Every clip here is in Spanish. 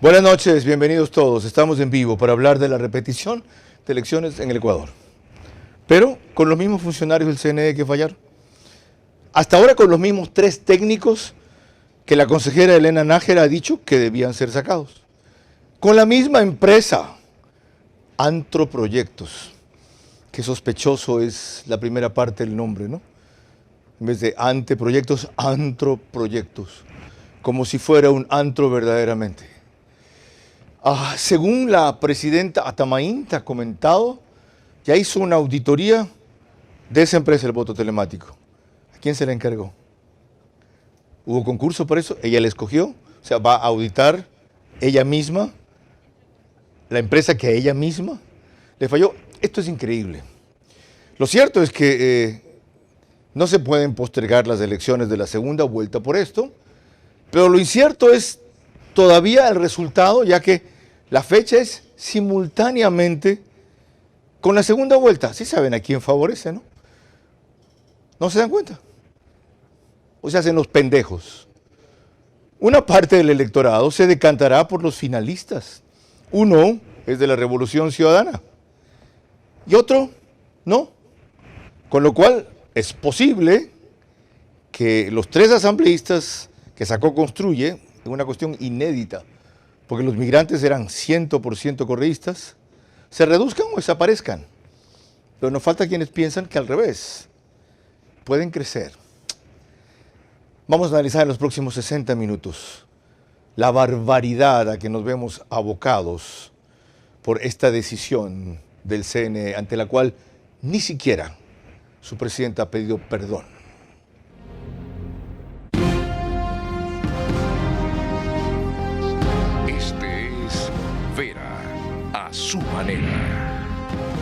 Buenas noches, bienvenidos todos. Estamos en vivo para hablar de la repetición de elecciones en el Ecuador. Pero con los mismos funcionarios del CNE que fallaron. Hasta ahora con los mismos 3 técnicos que la consejera Elena Nájera ha dicho que debían ser sacados. Con la misma empresa, Antroproyectos. Qué sospechoso es la primera parte del nombre, ¿no? En vez de anteproyectos, Antroproyectos. Como si fuera un antro verdaderamente. Según la presidenta Atamaín, ha comentado, ya hizo una auditoría de esa empresa, el voto telemático. ¿A quién se le encargó? ¿Hubo concurso por eso? ¿Ella le escogió? O sea, ¿va a auditar ella misma la empresa que a ella misma le falló? Esto es increíble. Lo cierto es que no se pueden postergar las elecciones de la segunda vuelta por esto, pero lo incierto es todavía el resultado, ya que la fecha es simultáneamente con la segunda vuelta. Sí saben a quién favorece, ¿no? ¿No se dan cuenta? O se hacen los pendejos. Una parte del electorado se decantará por los finalistas. Uno es de la Revolución Ciudadana y otro no. Con lo cual es posible que los 3 asambleístas que sacó Construye, es una cuestión inédita, porque los migrantes eran 100% correístas, se reduzcan o desaparezcan. Pero nos falta quienes piensan que al revés, pueden crecer. Vamos a analizar en los próximos 60 minutos la barbaridad a que nos vemos abocados por esta decisión del CNE, ante la cual ni siquiera su presidenta ha pedido perdón. A su manera.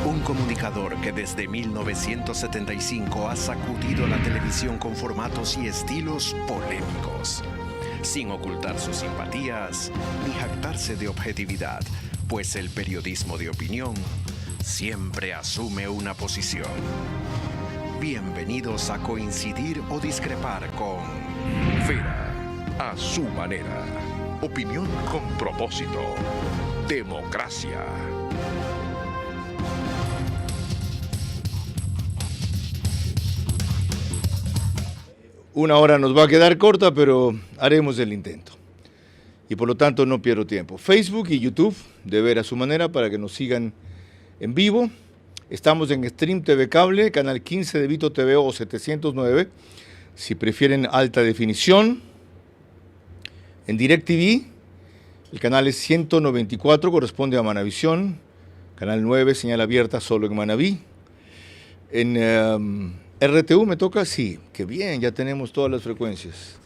Un comunicador que desde 1975 ha sacudido la televisión con formatos y estilos polémicos, sin ocultar sus simpatías ni jactarse de objetividad, pues el periodismo de opinión siempre asume una posición. Bienvenidos a coincidir o discrepar con Vera a su manera. Opinión con propósito. Democracia. Una hora nos va a quedar corta, pero haremos el intento. Y por lo tanto no pierdo tiempo. Facebook y YouTube, de Ver a su manera, para que nos sigan en vivo. Estamos en Stream TV Cable, canal 15 de Vito TV o 709. Si prefieren alta definición. En DirecTV, el canal es 194, corresponde a Manavisión. Canal 9, señal abierta solo en Manaví. En RTU me toca, sí, qué bien, ya tenemos todas las frecuencias.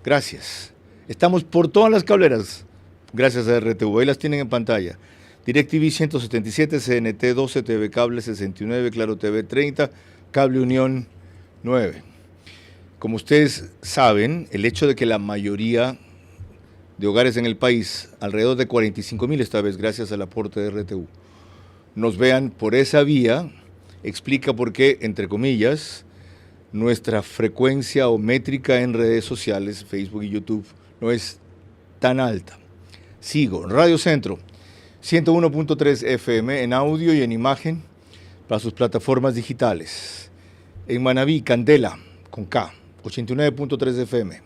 Gracias. Estamos por todas las cableras, gracias a RTU, ahí las tienen en pantalla. DirecTV 177, CNT 12, TV Cable 69, Claro TV 30, Cable Unión 9. Como ustedes saben, el hecho de que la mayoría de hogares en el país, alrededor de 45,000 esta vez, gracias al aporte de RTU, nos vean por esa vía, explica por qué, entre comillas, nuestra frecuencia o métrica en redes sociales, Facebook y YouTube, no es tan alta. Sigo, Radio Centro, 101.3 FM en audio y en imagen para sus plataformas digitales. En Manaví, Candela, con K, 89.3 FM.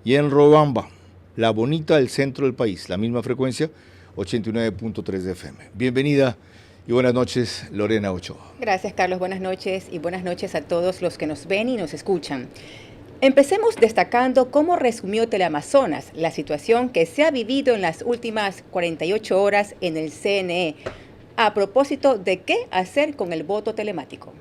Y en Robamba, La Bonita, el centro del país, la misma frecuencia, 89.3 FM. Bienvenida y buenas noches, Lorena Ochoa. Gracias, Carlos. Buenas noches y buenas noches a todos los que nos ven y nos escuchan. Empecemos destacando cómo resumió Teleamazonas la situación que se ha vivido en las últimas 48 horas en el CNE, a propósito de qué hacer con el voto telemático.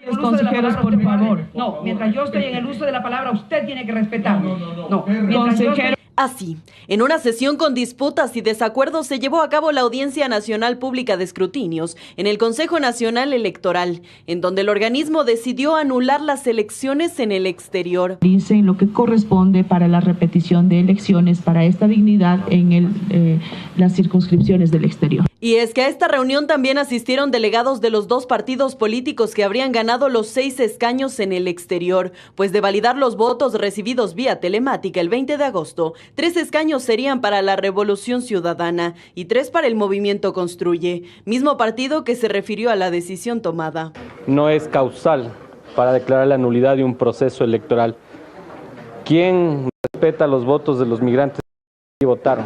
Los consejeros, por favor. No, mientras yo estoy en el uso de la palabra, usted tiene que respetarme. No, consejero. Así, en una sesión con disputas y desacuerdos se llevó a cabo la Audiencia Nacional Pública de Escrutinios en el Consejo Nacional Electoral, en donde el organismo decidió anular las elecciones en el exterior. Dicen lo que corresponde para la repetición de elecciones para esta dignidad en las circunscripciones del exterior. Y es que a esta reunión también asistieron delegados de los dos partidos políticos que habrían ganado los 6 escaños en el exterior, pues de validar los votos recibidos vía telemática el 20 de agosto, 3 escaños serían para la Revolución Ciudadana y 3 para el Movimiento Construye, mismo partido que se refirió a la decisión tomada. No es causal para declarar la nulidad de un proceso electoral. ¿Quién respeta los votos de los migrantes que votaron?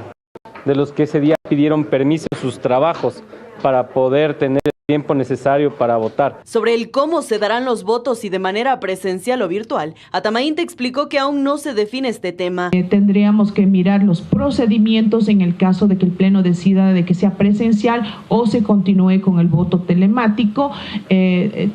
De los que ese día pidieron permiso en sus trabajos para poder tener el tiempo necesario para votar. Sobre el cómo se darán los votos y de manera presencial o virtual, Atamainte explicó que aún no se define este tema. Tendríamos que mirar los procedimientos en el caso de que el Pleno decida de que sea presencial o se continúe con el voto telemático,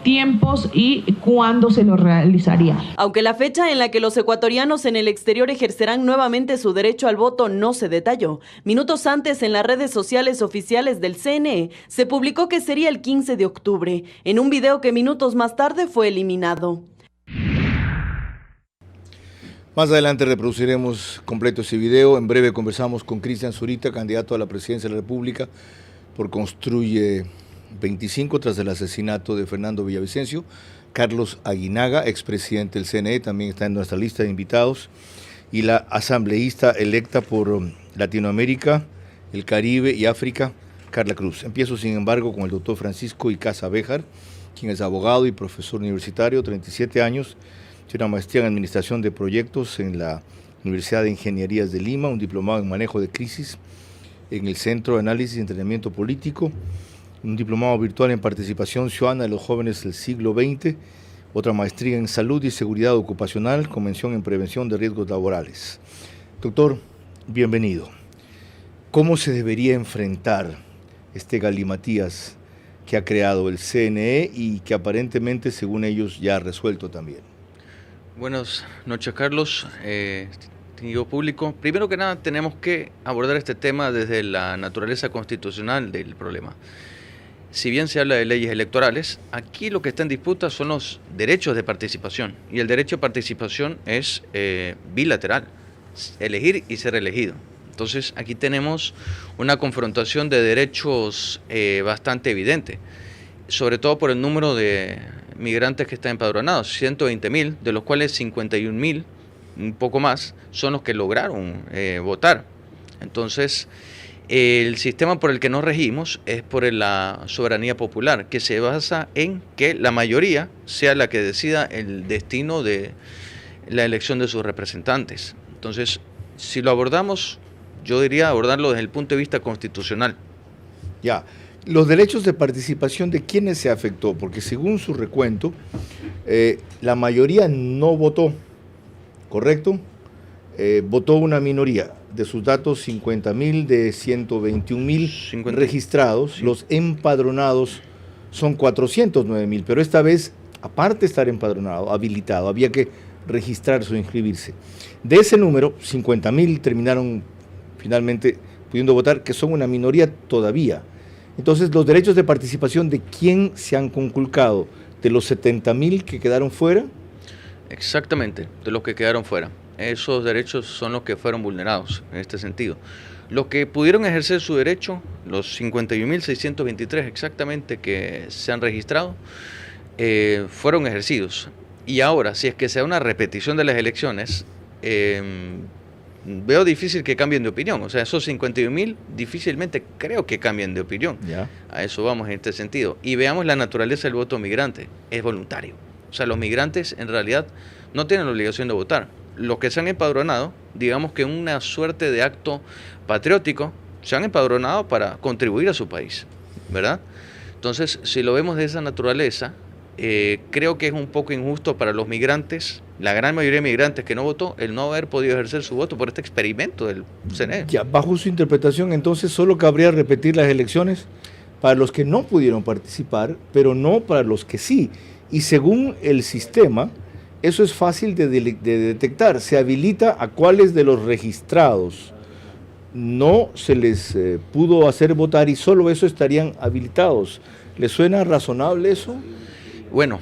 tiempos y cuándo se lo realizaría. Aunque la fecha en la que los ecuatorianos en el exterior ejercerán nuevamente su derecho al voto no se detalló, minutos antes en las redes sociales oficiales del CNE se publicó que sería el 15 de octubre, en un video que minutos más tarde fue eliminado. Más adelante reproduciremos completo ese video. En breve conversamos con Cristian Zurita, candidato a la presidencia de la República por Construye 25 tras el asesinato de Fernando Villavicencio. Carlos Aguinaga, expresidente del CNE, también está en nuestra lista de invitados. Y la asambleísta electa por Latinoamérica, el Caribe y África, Carla Cruz. Empiezo, sin embargo, con el doctor Francisco Icaza Béjar, quien es abogado y profesor universitario, 37 años, tiene una maestría en Administración de Proyectos en la Universidad de Ingenierías de Lima, un diplomado en Manejo de Crisis en el Centro de Análisis y Entrenamiento Político, un diplomado virtual en Participación Ciudadana de los Jóvenes del Siglo XX, otra maestría en Salud y Seguridad Ocupacional, con mención en Prevención de Riesgos Laborales. Doctor, bienvenido. ¿Cómo se debería enfrentar este galimatías que ha creado el CNE y que aparentemente, según ellos, ya ha resuelto también? Buenas noches, Carlos, distinguido público. Primero que nada, tenemos que abordar este tema desde la naturaleza constitucional del problema. Si bien se habla de leyes electorales, aquí lo que está en disputa son los derechos de participación. Y el derecho de participación es bilateral, elegir y ser elegido. Entonces, aquí tenemos una confrontación de derechos bastante evidente, sobre todo por el número de migrantes que están empadronados, 120.000, de los cuales 51.000, un poco más, son los que lograron votar. Entonces, el sistema por el que nos regimos es por la soberanía popular, que se basa en que la mayoría sea la que decida el destino de la elección de sus representantes. Entonces, si lo abordamos, yo diría abordarlo desde el punto de vista constitucional. Ya, los derechos de participación, ¿de quiénes se afectó? Porque según su recuento, la mayoría no votó, ¿correcto? Votó una minoría. De sus datos, 50.000 de 121.000 registrados. Sí. Los empadronados son 409.000, pero esta vez, aparte de estar empadronado, habilitado, había que registrarse o inscribirse. De ese número, 50.000 terminaron finalmente pudiendo votar, que son una minoría todavía. Entonces, los derechos de participación, ¿de quién se han conculcado? ¿De los 70.000 que quedaron fuera? Exactamente, de los que quedaron fuera. Esos derechos son los que fueron vulnerados en este sentido. Los que pudieron ejercer su derecho, los 51.623 exactamente que se han registrado, fueron ejercidos. Y ahora, si es que sea una repetición de las elecciones, veo difícil que cambien de opinión. O sea, esos 51.000 difícilmente creo que cambien de opinión. Ya. A eso vamos en este sentido. Y veamos la naturaleza del voto migrante. Es voluntario. O sea, los migrantes en realidad no tienen la obligación de votar. Los que se han empadronado, digamos que una suerte de acto patriótico, se han empadronado para contribuir a su país, ¿verdad? Entonces, si lo vemos de esa naturaleza, creo que es un poco injusto para los migrantes, la gran mayoría de migrantes que no votó, el no haber podido ejercer su voto por este experimento del CNE. Ya, bajo su interpretación, entonces, solo cabría repetir las elecciones para los que no pudieron participar, pero no para los que sí. Y según el sistema, eso es fácil de detectar. Se habilita a cuáles de los registrados no se les pudo hacer votar y solo eso estarían habilitados. ¿Les suena razonable eso? Bueno,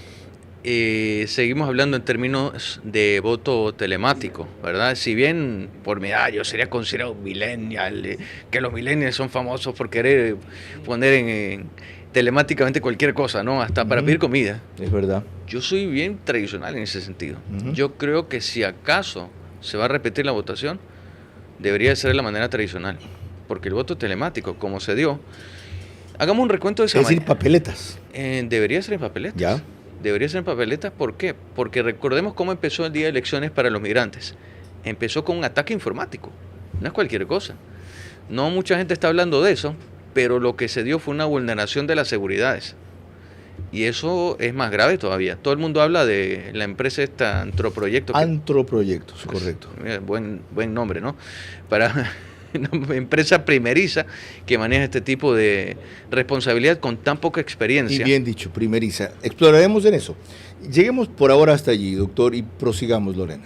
seguimos hablando en términos de voto telemático, ¿verdad? Si bien por mi edad yo sería considerado un millennial, que los millennials son famosos por querer poner en telemáticamente cualquier cosa, ¿no? Hasta para pedir comida. Es verdad. Yo soy bien tradicional en ese sentido. Ujú. Yo creo que si acaso se va a repetir la votación, debería ser de la manera tradicional, porque el voto telemático, como se dio, hagamos un recuento de esa Es decir, manera. papeletas. Debería ser en papeletas. Ya. Debería ser en papeletas, ¿por qué? Porque recordemos cómo empezó el día de elecciones para los migrantes. Empezó con un ataque informático, no es cualquier cosa. No mucha gente está hablando de eso, pero lo que se dio fue una vulneración de las seguridades. Y eso es más grave todavía. Todo el mundo habla de la empresa esta Antroproyecto. Antroproyectos, Pues, correcto. buen nombre, ¿no? Para una empresa primeriza que maneja este tipo de responsabilidad con tan poca experiencia. Y bien dicho, primeriza. Exploraremos en eso. Lleguemos por ahora hasta allí, doctor, y prosigamos, Lorena.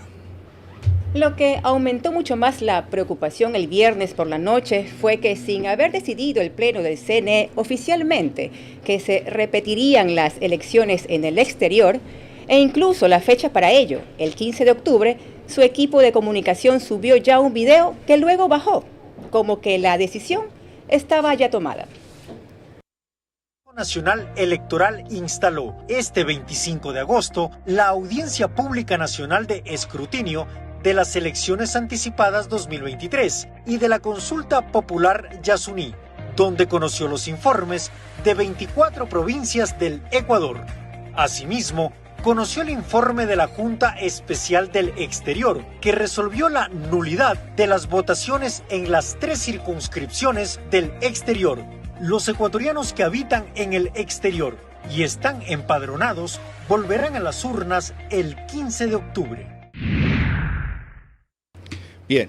Lo que aumentó mucho más la preocupación el viernes por la noche fue que sin haber decidido el Pleno del CNE oficialmente que se repetirían las elecciones en el exterior, e incluso la fecha para ello, el 15 de octubre, su equipo de comunicación subió ya un video que luego bajó, como que la decisión estaba ya tomada. Nacional Electoral instaló este 25 de agosto la Audiencia Pública Nacional de Escrutinio de las elecciones anticipadas 2023 y de la consulta popular Yasuní, donde conoció los informes de 24 provincias del Ecuador. Asimismo, conoció el informe de la Junta Especial del Exterior, que resolvió la nulidad de las votaciones en las 3 circunscripciones del exterior. Los ecuatorianos que habitan en el exterior y están empadronados volverán a las urnas el 15 de octubre. Bien,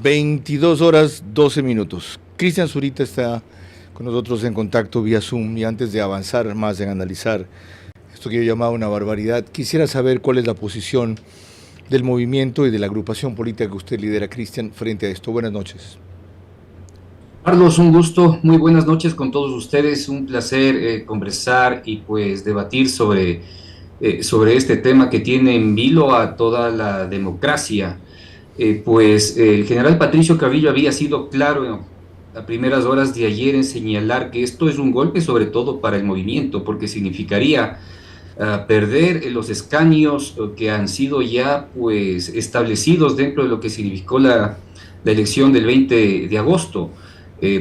22 horas 12 minutos. Cristian Zurita está con nosotros en contacto vía Zoom, y antes de avanzar más en analizar esto que yo llamaba una barbaridad, quisiera saber cuál es la posición del movimiento y de la agrupación política que usted lidera, Cristian, frente a esto. Buenas noches. Carlos, un gusto, muy buenas noches con todos ustedes, un placer conversar y pues debatir sobre este tema que tiene en vilo a toda la democracia. Pues el general Patricio Carrillo había sido claro a primeras horas de ayer en señalar que esto es un golpe sobre todo para el movimiento, porque significaría perder los escaños que han sido ya pues establecidos dentro de lo que significó la elección del 20 de agosto.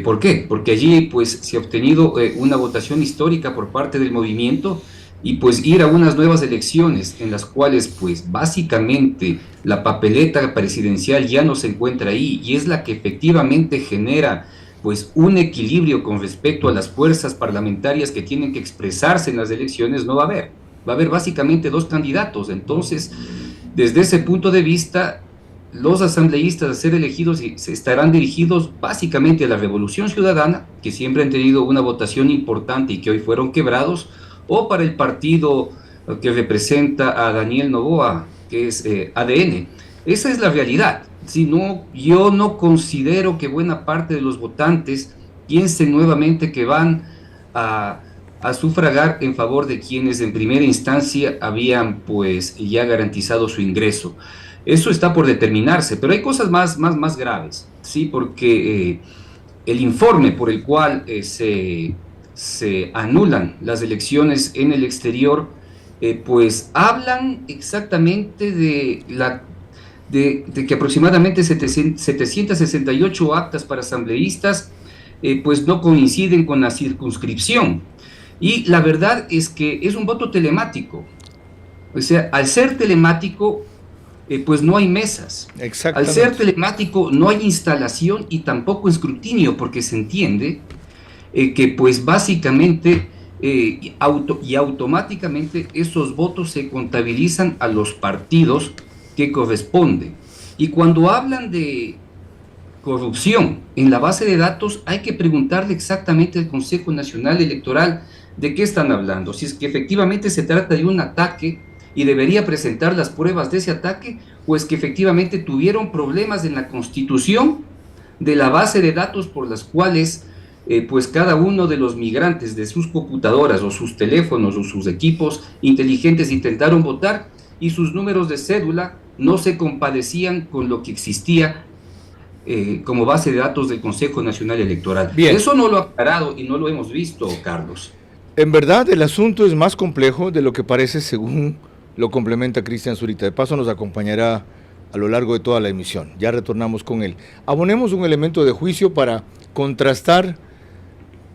¿Por qué? Porque allí pues se ha obtenido una votación histórica por parte del movimiento, y pues ir a unas nuevas elecciones en las cuales pues básicamente la papeleta presidencial ya no se encuentra ahí, y es la que efectivamente genera pues un equilibrio con respecto a las fuerzas parlamentarias que tienen que expresarse en las elecciones. No va a haber, va a haber básicamente 2 candidatos. Entonces, desde ese punto de vista, los asambleístas a ser elegidos se estarán dirigidos básicamente a la Revolución Ciudadana, que siempre han tenido una votación importante y que hoy fueron quebrados, o para el partido que representa a Daniel Noboa, que es ADN. Esa es la realidad. Si no, yo no considero que buena parte de los votantes piensen nuevamente que van a sufragar en favor de quienes en primera instancia habían pues ya garantizado su ingreso. Eso está por determinarse, pero hay cosas más graves, ¿sí? Porque el informe por el cual se anulan las elecciones en el exterior, pues hablan exactamente de que aproximadamente 768 actas para asambleístas pues no coinciden con la circunscripción, y la verdad es que es un voto telemático. O sea, al ser telemático pues no hay mesas. Al ser telemático no hay instalación y tampoco escrutinio, porque se entiende que pues básicamente automáticamente esos votos se contabilizan a los partidos que corresponden. Y cuando hablan de corrupción en la base de datos, hay que preguntarle exactamente al Consejo Nacional Electoral de qué están hablando, si es que efectivamente se trata de un ataque y debería presentar las pruebas de ese ataque, o es que efectivamente tuvieron problemas en la constitución de la base de datos por las cuales pues cada uno de los migrantes de sus computadoras o sus teléfonos o sus equipos inteligentes intentaron votar y sus números de cédula no se compadecían con lo que existía como base de datos del Consejo Nacional Electoral. Bien. Eso no lo ha aclarado y no lo hemos visto, Carlos. En verdad, el asunto es más complejo de lo que parece, según lo complementa Cristian Zurita. De paso, nos acompañará a lo largo de toda la emisión. Ya retornamos con él. Abonemos un elemento de juicio para contrastar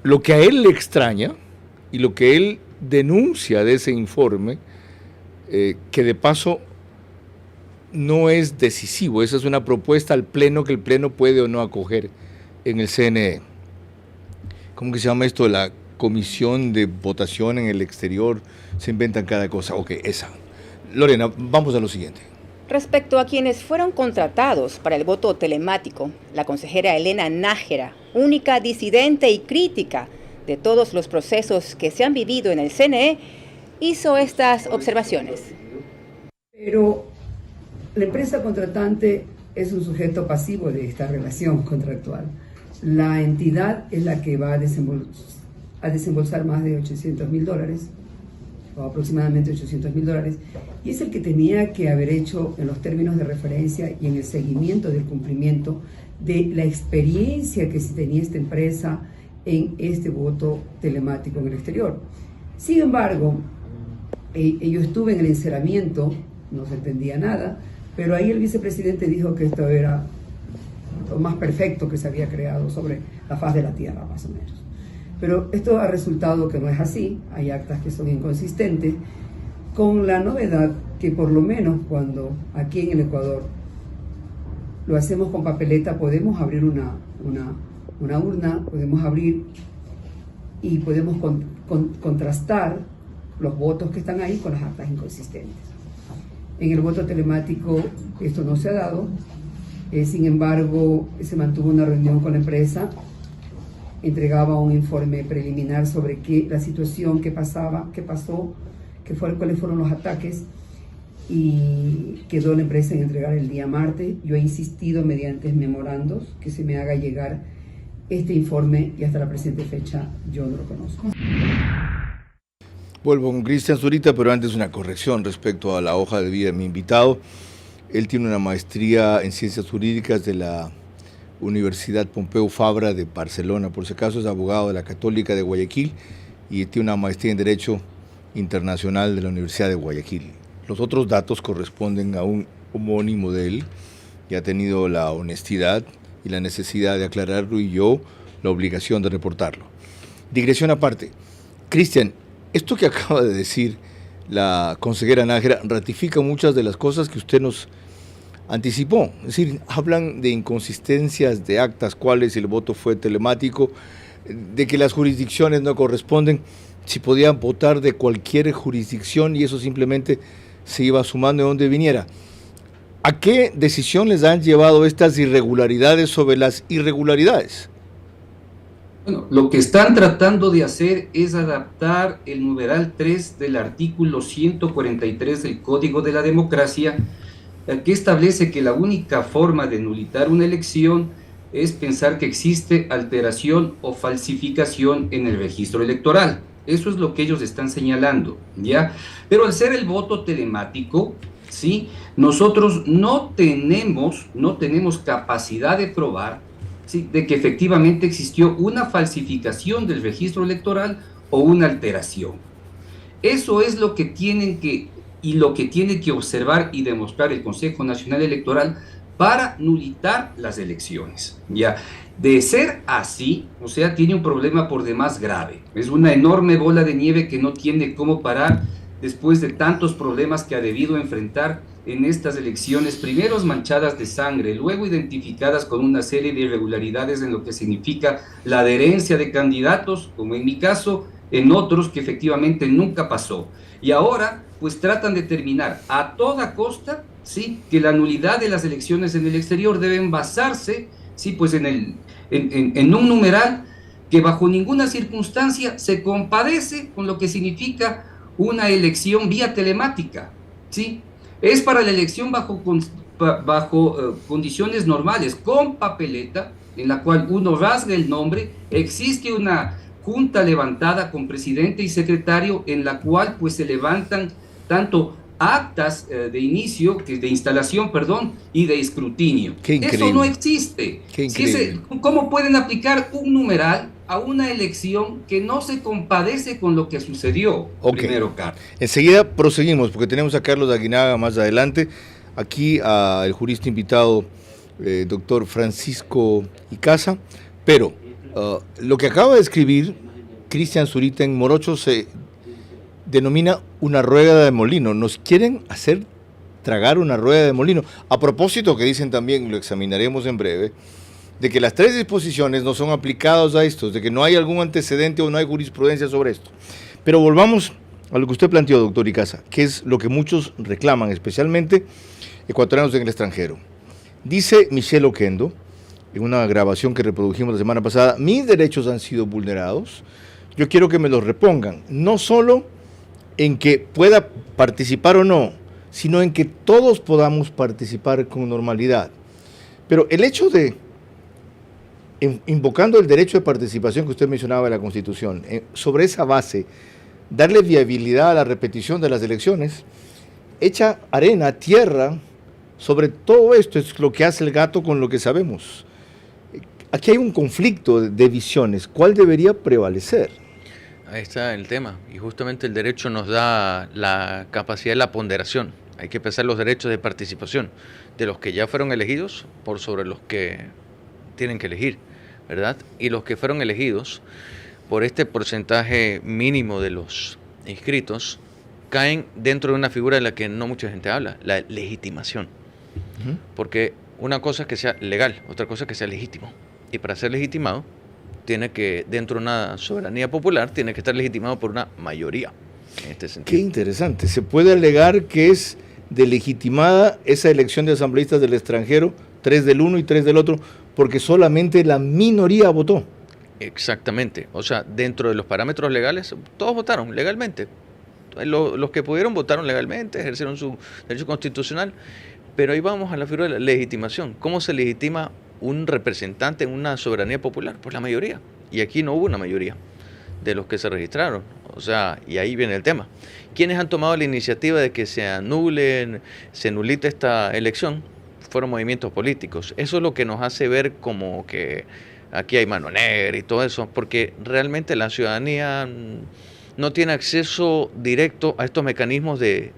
lo que a él le extraña y lo que él denuncia de ese informe, que de paso no es decisivo. Esa es una propuesta al Pleno que el Pleno puede o no acoger en el CNE. ¿Cómo que se llama esto? La comisión de votación en el exterior. Se inventan cada cosa. Ok, esa. Lorena, vamos a lo siguiente. Respecto a quienes fueron contratados para el voto telemático, la consejera Elena Nájera, única disidente y crítica de todos los procesos que se han vivido en el CNE, hizo estas observaciones. Pero la empresa contratante es un sujeto pasivo de esta relación contractual. La entidad es la que va a desembolsar más de $800,000, o aproximadamente $800,000, y es el que tenía que haber hecho en los términos de referencia y en el seguimiento del cumplimiento de la experiencia que se tenía esta empresa en este voto telemático en el exterior. Sin embargo, yo estuve en el enceramiento, no se entendía nada, pero ahí el vicepresidente dijo que esto era lo más perfecto que se había creado sobre la faz de la tierra, más o menos. Pero esto ha resultado que no es así, hay actas que son inconsistentes, con la novedad que por lo menos cuando aquí en el Ecuador lo hacemos con papeleta, podemos abrir una urna, podemos abrir y podemos contrastar los votos que están ahí con las actas inconsistentes. En el voto telemático esto no se ha dado, sin embargo se mantuvo una reunión con la empresa, entregaba un informe preliminar sobre la situación, qué pasó, cuáles fueron los ataques, y quedó la empresa en entregar el día martes. Yo he insistido mediante memorandos que se me haga llegar este informe y hasta la presente fecha yo no lo conozco. Vuelvo con Cristian Zurita, pero antes una corrección respecto a la hoja de vida de mi invitado. Él tiene una maestría en Ciencias Jurídicas de la Universidad Pompeu Fabra de Barcelona, por si acaso es abogado de la Católica de Guayaquil y tiene una maestría en Derecho Internacional de la Universidad de Guayaquil. Los otros datos corresponden a un homónimo de él y ha tenido la honestidad y la necesidad de aclararlo y yo la obligación de reportarlo. Digresión aparte. Cristian, esto que acaba de decir la consejera Nájera ratifica muchas de las cosas que usted nos anticipó. Es decir, hablan de inconsistencias de actas, cuáles el voto fue telemático, de que las jurisdicciones no corresponden, si podían votar de cualquier jurisdicción y eso simplemente se iba sumando de donde viniera. ¿A qué decisión les han llevado estas irregularidades sobre las irregularidades? Bueno, lo que están tratando de hacer es adaptar el numeral 3 del artículo 143 del Código de la Democracia, que establece que la única forma de nulitar una elección es pensar que existe alteración o falsificación en el registro electoral. Eso es lo que ellos están señalando, ¿ya? Pero al ser el voto telemático, ¿sí?, nosotros no tenemos capacidad de probar, ¿sí?, de que efectivamente existió una falsificación del registro electoral o una alteración. Eso es lo que tiene que observar y demostrar el Consejo Nacional Electoral para nulitar las elecciones, ¿ya? De ser así, o sea, tiene un problema por demás grave. Es una enorme bola de nieve que no tiene cómo parar después de tantos problemas que ha debido enfrentar en estas elecciones, primero manchadas de sangre, luego identificadas con una serie de irregularidades en lo que significa la adherencia de candidatos, como en mi caso, en otros que efectivamente nunca pasó. Y ahora, pues tratan de determinar a toda costa, ¿sí?, que la nulidad de las elecciones en el exterior deben basarse, sí, pues en un numeral que bajo ninguna circunstancia se compadece con lo que significa una elección vía telemática, ¿sí? Es para la elección bajo condiciones normales, con papeleta, en la cual uno rasga el nombre, existe una junta levantada con presidente y secretario en la cual pues se levantan tanto actas de inicio, de instalación, perdón, y de escrutinio. Eso no existe. ¿Cómo pueden aplicar un numeral a una elección que no se compadece con lo que sucedió? Primero, Carlos. Enseguida proseguimos, porque tenemos a Carlos Aguinaga más adelante. Aquí al jurista invitado, doctor Francisco Icaza. Pero lo que acaba de escribir Cristian Zurita en Morocho se denomina una rueda de molino. Nos quieren hacer tragar una rueda de molino. A propósito, que dicen también, lo examinaremos en breve, de que las 3 disposiciones no son aplicadas a estos, de que no hay algún antecedente o no hay jurisprudencia sobre esto. Pero volvamos a lo que usted planteó, doctor Icaza, que es lo que muchos reclaman, especialmente ecuatorianos en el extranjero. Dice Michelle Oquendo, en una grabación que reprodujimos la semana pasada, mis derechos han sido vulnerados, yo quiero que me los repongan, no solo en que pueda participar o no, sino en que todos podamos participar con normalidad. Pero el hecho de, invocando el derecho de participación que usted mencionaba de la Constitución, sobre esa base, darle viabilidad a la repetición de las elecciones, echa arena, tierra, sobre todo esto es lo que hace el gato con lo que sabemos. Aquí hay un conflicto de visiones, ¿cuál debería prevalecer? Ahí está el tema, y justamente el derecho nos da la capacidad de la ponderación. Hay que pensar los derechos de participación de los que ya fueron elegidos por sobre los que tienen que elegir, ¿verdad? Y los que fueron elegidos por este porcentaje mínimo de los inscritos caen dentro de una figura de la que no mucha gente habla, la legitimación. Porque una cosa es que sea legal, otra cosa es que sea legítimo. Y para ser legitimado, tiene que, dentro de una soberanía popular, tiene que estar legitimado por una mayoría, en este sentido. Qué interesante. ¿Se puede alegar que es delegitimada esa elección de asambleístas del extranjero, 3 del uno y 3 del otro, porque solamente la minoría votó? Exactamente. O sea, dentro de los parámetros legales, todos votaron legalmente. Los que pudieron votaron legalmente, ejercieron su derecho constitucional, pero ahí vamos a la figura de la legitimación. ¿Cómo se legitima un representante en una soberanía popular? Pues la mayoría. Y aquí no hubo una mayoría de los que se registraron. O sea, y ahí viene el tema. ¿Quiénes han tomado la iniciativa de que se nulite esta elección? Fueron movimientos políticos. Eso es lo que nos hace ver como que aquí hay mano negra y todo eso, porque realmente la ciudadanía no tiene acceso directo a estos mecanismos de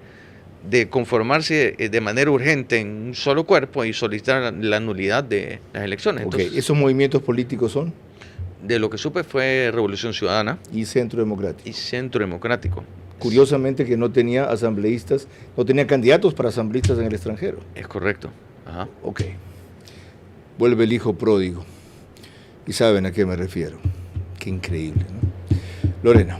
conformarse de manera urgente en un solo cuerpo y solicitar la nulidad de las elecciones. Entonces, ¿esos movimientos políticos son? De lo que supe fue Revolución Ciudadana. Y Centro Democrático. Y Centro Democrático. Curiosamente que no tenía asambleístas, no tenía candidatos para asambleístas en el extranjero. Es correcto. Ajá. Ok. Vuelve el hijo pródigo. Y saben a qué me refiero. Qué increíble, ¿no? Lorena.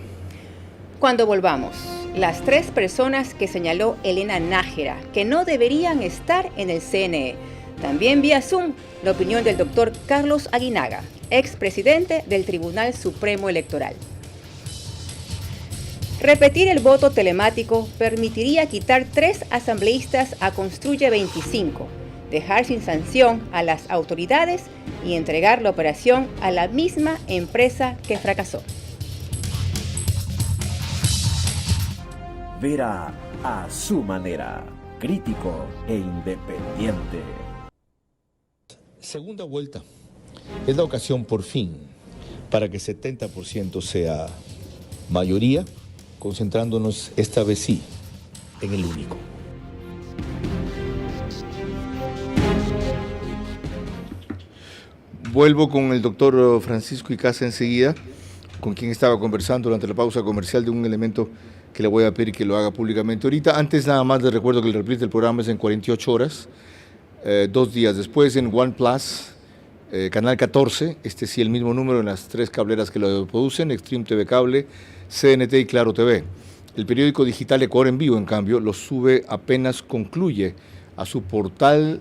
Cuando volvamos, las 3 personas que señaló Elena Nájera que no deberían estar en el CNE. También vía Zoom, la opinión del doctor Carlos Aguinaga, expresidente del Tribunal Supremo Electoral. Repetir el voto telemático permitiría quitar 3 asambleístas a Construye 25, dejar sin sanción a las autoridades y entregar la operación a la misma empresa que fracasó. Verá a su manera, crítico e independiente. Segunda vuelta. Es la ocasión por fin para que 70% sea mayoría, concentrándonos esta vez sí en el único. Vuelvo con el doctor Francisco Icaza enseguida, con quien estaba conversando durante la pausa comercial de un elemento que le voy a pedir que lo haga públicamente ahorita. Antes nada más les recuerdo que el reprise del programa es en 48 horas, 2 días después en OnePlus, Canal 14, este sí el mismo número en las 3 cableras que lo producen, Extreme TV Cable, CNT y Claro TV. El periódico digital Ecuador en Vivo, en cambio, lo sube apenas concluye a su portal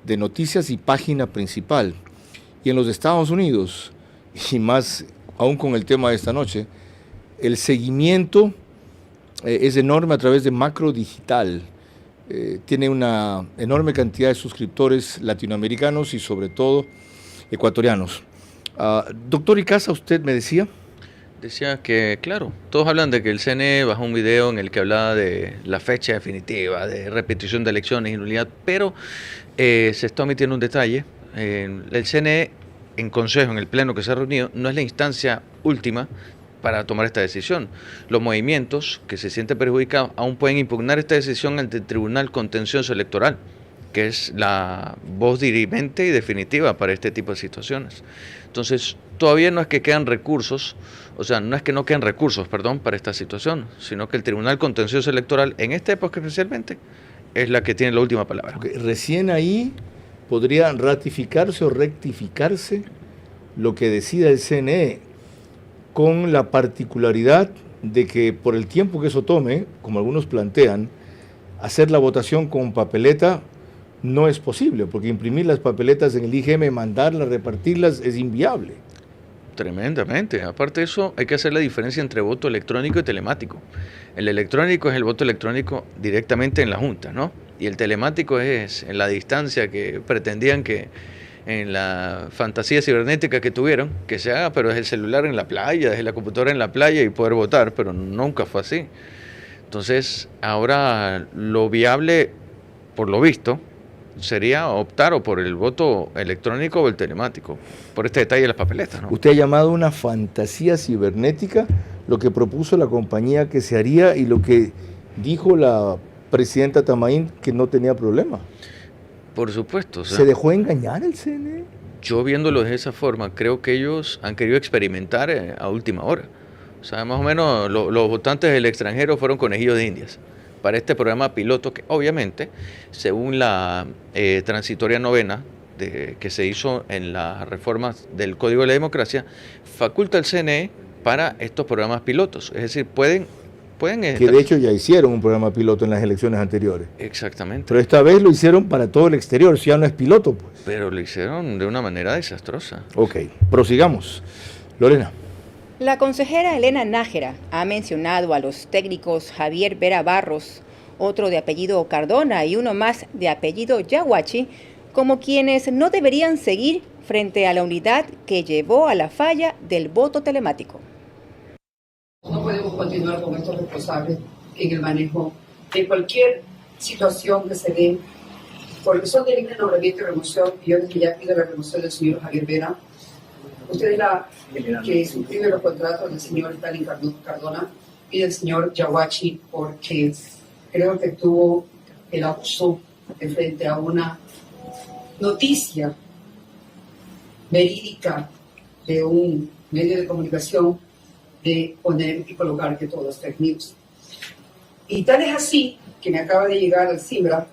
de noticias y página principal. Y en los Estados Unidos, y más aún con el tema de esta noche, el seguimiento es enorme a través de Macro Digital. Tiene una enorme cantidad de suscriptores latinoamericanos y sobre todo ecuatorianos. Doctor Icaza, usted me decía. Decía que, claro, todos hablan de que el CNE bajó un video en el que hablaba de la fecha definitiva, de repetición de elecciones y nulidad, pero se está omitiendo un detalle. El CNE, en consejo, en el pleno que se ha reunido, no es la instancia última para tomar esta decisión. Los movimientos que se sienten perjudicados aún pueden impugnar esta decisión ante el Tribunal Contencioso Electoral, que es la voz dirimente y definitiva para este tipo de situaciones. Entonces, todavía no es que quedan recursos, o sea, no es que no queden recursos, perdón, para esta situación, sino que el Tribunal Contencioso Electoral, en esta época especialmente, es la que tiene la última palabra. Okay. Recién ahí podría ratificarse o rectificarse lo que decida el CNE, con la particularidad de que por el tiempo que eso tome, como algunos plantean, hacer la votación con papeleta no es posible, porque imprimir las papeletas en el IGM, mandarlas, repartirlas, es inviable. Tremendamente. Aparte de eso, hay que hacer la diferencia entre voto electrónico y telemático. El electrónico es el voto electrónico directamente en la Junta, ¿no? Y el telemático es en la distancia que pretendían que, en la fantasía cibernética que tuvieron, que se haga, pero desde el celular en la playa, desde la computadora en la playa y poder votar, pero nunca fue así. Entonces, ahora lo viable, por lo visto, sería optar o por el voto electrónico o el telemático, por este detalle de las papeletas, ¿no? Usted ha llamado una fantasía cibernética lo que propuso la compañía que se haría y lo que dijo la presidenta Tamaín que no tenía problema. Por supuesto. O sea, ¿se dejó engañar el CNE? Yo viéndolo de esa forma, creo que ellos han querido experimentar a última hora. O sea, más o menos los votantes del extranjero fueron conejillos de indias para este programa piloto que obviamente, según la transitoria novena que se hizo en las reformas del Código de la Democracia, faculta al CNE para estos programas pilotos. Es decir, pueden que de hecho ya hicieron un programa piloto en las elecciones anteriores. Exactamente. Pero esta vez lo hicieron para todo el exterior, si ya no es piloto, pues. Pero lo hicieron de una manera desastrosa. Ok, prosigamos. Lorena. La consejera Elena Nájera ha mencionado a los técnicos Javier Vera Barros, otro de apellido Cardona y uno más de apellido Yaguachi, como quienes no deberían seguir frente a la unidad que llevó a la falla del voto telemático. No podemos continuar con estos responsables en el manejo de cualquier situación que se dé, porque son de libre nombramiento y remoción, y yo desde ya pido la remoción del señor Javier Vera. Usted es la que suscribe los contratos del señor Stalin Cardona y del señor Yaguachi, porque creo que tuvo el abuso de frente a una noticia verídica de un medio de comunicación de poner y colocar que todo es fake news. Y tal es así que me acaba de llegar al CIBRA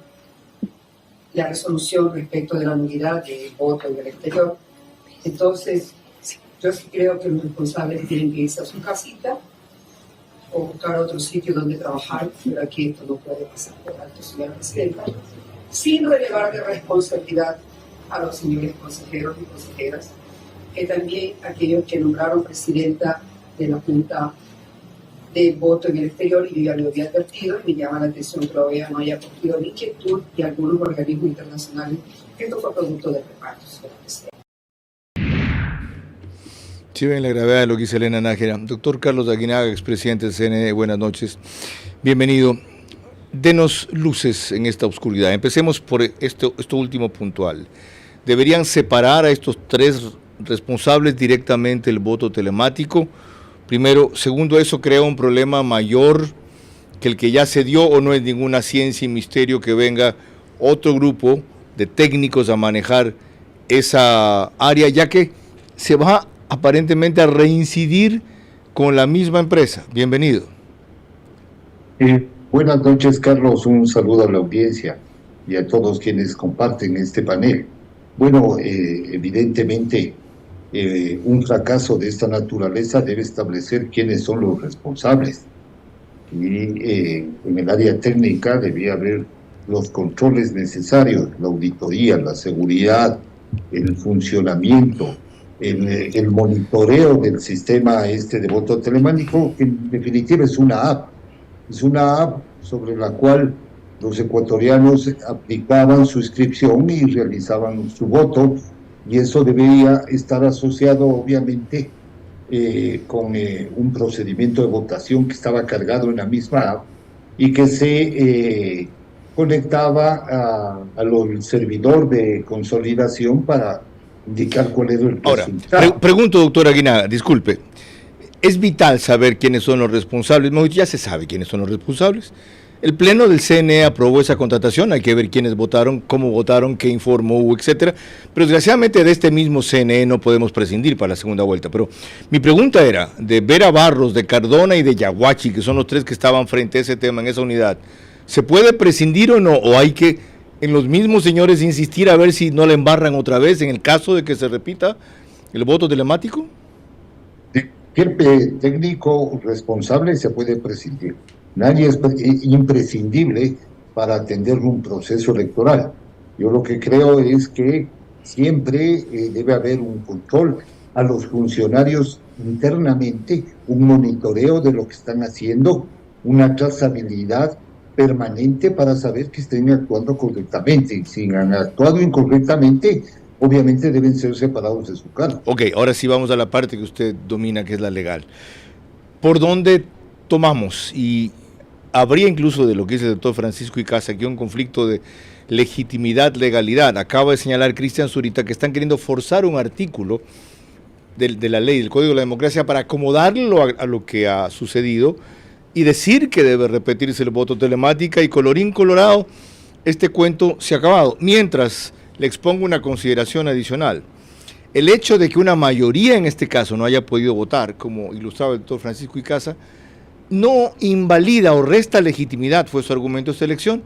la resolución respecto de la nulidad del voto en el exterior. Entonces, yo sí creo que los responsables tienen que irse a su casita o buscar otro sitio donde trabajar, pero aquí esto no puede pasar por alto, señora presidenta, sin relevar de responsabilidad a los señores consejeros y consejeras, que también aquellos que nombraron presidenta de la Junta de Voto en el Exterior, y yo ya lo había advertido, y me llama la atención que todavía no haya cogido la inquietud de algunos organismos internacionales que esto fue producto de repartos. Sí, ven la gravedad de lo que dice Elena Nájera. Doctor Carlos Aguinaga, expresidente del CNE, buenas noches. Bienvenido. Denos luces en esta oscuridad. Empecemos por esto último puntual. ¿Deberían separar a estos tres responsables directamente el voto telemático? Primero. Segundo, ¿eso crea un problema mayor que el que ya se dio o no es ninguna ciencia y misterio que venga otro grupo de técnicos a manejar esa área, ya que se va aparentemente a reincidir con la misma empresa? Bienvenido. Buenas noches, Carlos. Un saludo a la audiencia y a todos quienes comparten este panel. Bueno, evidentemente, un fracaso de esta naturaleza debe establecer quiénes son los responsables. Y en el área técnica debía haber los controles necesarios, la auditoría, la seguridad, el funcionamiento, el monitoreo del sistema de voto telemático, que en definitiva es una app. Es una app sobre la cual los ecuatorianos aplicaban su inscripción y realizaban su voto y eso debería estar asociado obviamente con un procedimiento de votación que estaba cargado en la misma app y que se conectaba al servidor de consolidación para indicar cuál era el resultado. Ahora, pregunto, doctor Aguinaga, disculpe, es vital saber quiénes son los responsables, ya se sabe quiénes son los responsables. El Pleno del CNE aprobó esa contratación, hay que ver quiénes votaron, cómo votaron, qué informe hubo, etcétera. Pero desgraciadamente de este mismo CNE no podemos prescindir para la segunda vuelta. Pero mi pregunta era, de Vera Barros, de Cardona y de Yaguachi, que son los tres que estaban frente a ese tema en esa unidad, ¿se puede prescindir o no? ¿O hay que en los mismos señores insistir a ver si no la embarran otra vez en el caso de que se repita el voto telemático? Cualquier técnico responsable se puede prescindir. Nadie es imprescindible para atender un proceso electoral. Yo lo que creo es que siempre debe haber un control a los funcionarios internamente, un monitoreo de lo que están haciendo, una trazabilidad permanente para saber que estén actuando correctamente. Y si han actuado incorrectamente, obviamente deben ser separados de su cargo. Ok, ahora sí vamos a la parte que usted domina, que es la legal. ¿Por dónde tomamos? Y habría incluso, de lo que dice el doctor Francisco Icaza, aquí un conflicto de legitimidad, legalidad. Acaba de señalar Cristian Zurita que están queriendo forzar un artículo de la ley, del Código de la Democracia, para acomodarlo a lo que ha sucedido y decir que debe repetirse el voto telemática, y colorín colorado, este cuento se ha acabado. Mientras, le expongo una consideración adicional. El hecho de que una mayoría en este caso no haya podido votar, como ilustraba el doctor Francisco Icaza, no invalida o resta legitimidad, fue su argumento de esta elección,